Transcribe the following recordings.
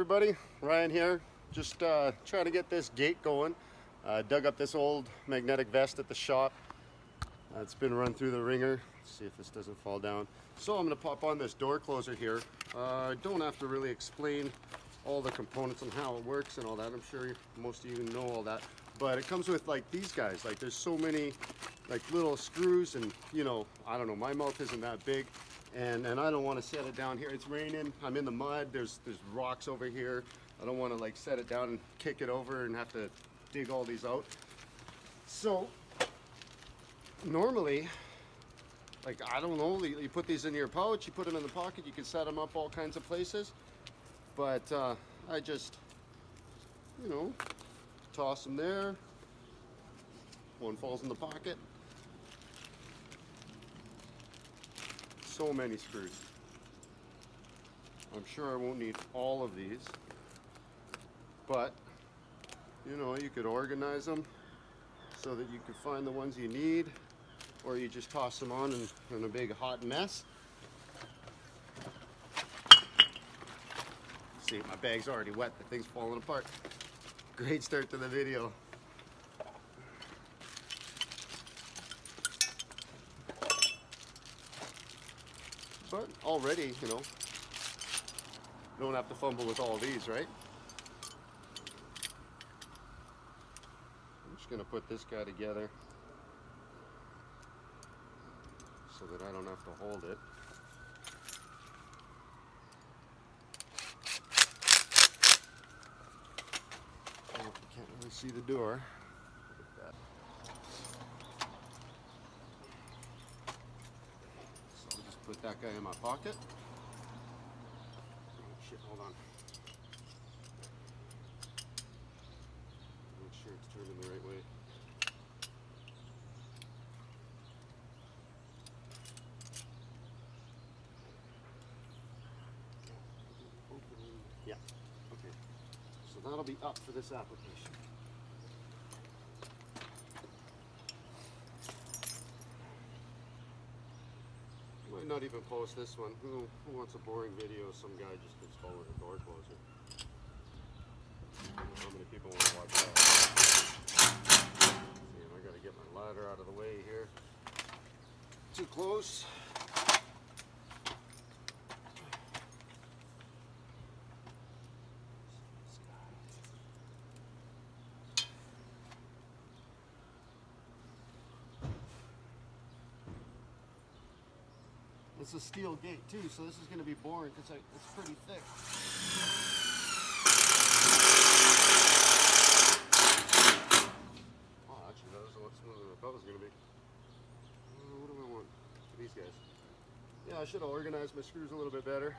Everybody, Ryan here. Just trying to get this gate going. Dug up this old magnetic vest at the shop. It's been run through the ringer. Let's see if this doesn't fall down. So I'm going to pop on this door closer here. I don't have to really explain all the components and how it works and all that. I'm sure most of you know all that. But it comes with like these guys. Like there's so many like little screws, and you know, I don't know, my mouth isn't that big. And I don't want to set it down here. It's raining. I'm in the mud. There's rocks over here. I don't want to like set it down and kick it over and have to dig all these out. So normally, like I don't know, you put these in your pouch, you put them in the pocket, you can set them up all kinds of places. But I just, you know, toss them there. One falls in the pocket. So many screws. I'm sure I won't need all of these, but you know, you could organize them so that you could find the ones you need, or you just toss them on in a big hot mess. See, my bag's already wet, the thing's falling apart. Great start to the video. But already, you know, you don't have to fumble with all these, right? I'm just going to put this guy together so that I don't have to hold it. Oh, you can't really see the door. Look at that. So I'll just put that guy in my pocket. Oh shit, hold on. Make sure it's turning the right way. Yeah, okay. So that'll be up for this application. Might not even post this one. Who wants a boring video? Some guy just installing a door closer. I don't know how many people want to watch that. See, I gotta get my ladder out of the way here. Too close. It's a steel gate too, so this is going to be boring because it's pretty thick. Oh, actually, that was a lot smoother than I thought it was going to be. What do I want for these guys? Yeah, I should have organized my screws a little bit better.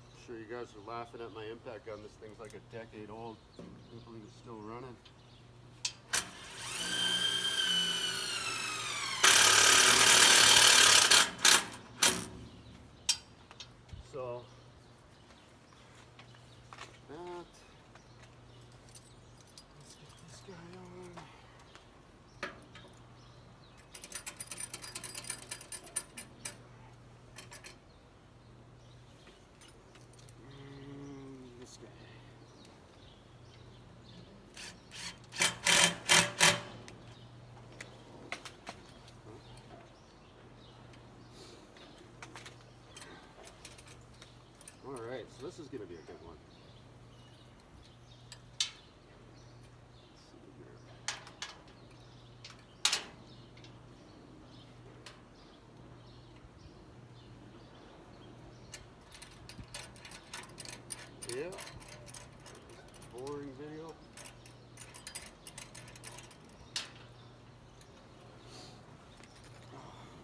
I'm sure you guys are laughing at my impact gun. This thing's like a decade old. I can't believe it's still running. So that, let's get this guy on. This guy. Alright, so this is going to be a good one. Yeah. Boring video.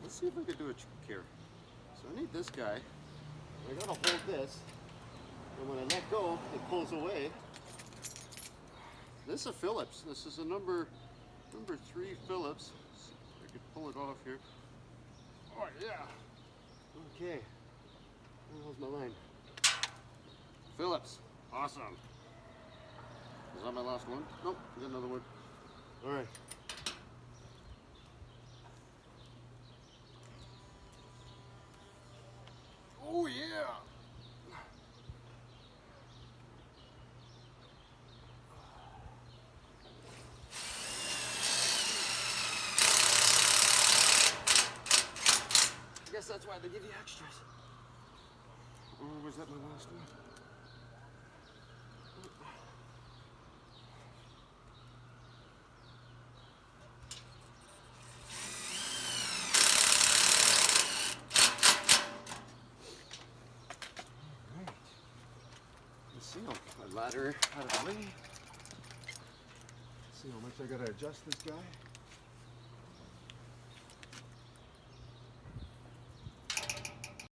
Let's see if I can do a trick here. So I need this guy. I gotta hold this, and when I let go, it pulls away. This is a Phillips. This is a number 3 Phillips. Let's see if I can pull it off here. Oh yeah. Okay. How's my line? Phillips. Awesome. Is that my last one? Nope. Got another one. All right. that's why they give you extras. Or was that my last one? Alright. Let's see, I'll ladder out of the way. See how much I gotta adjust this guy.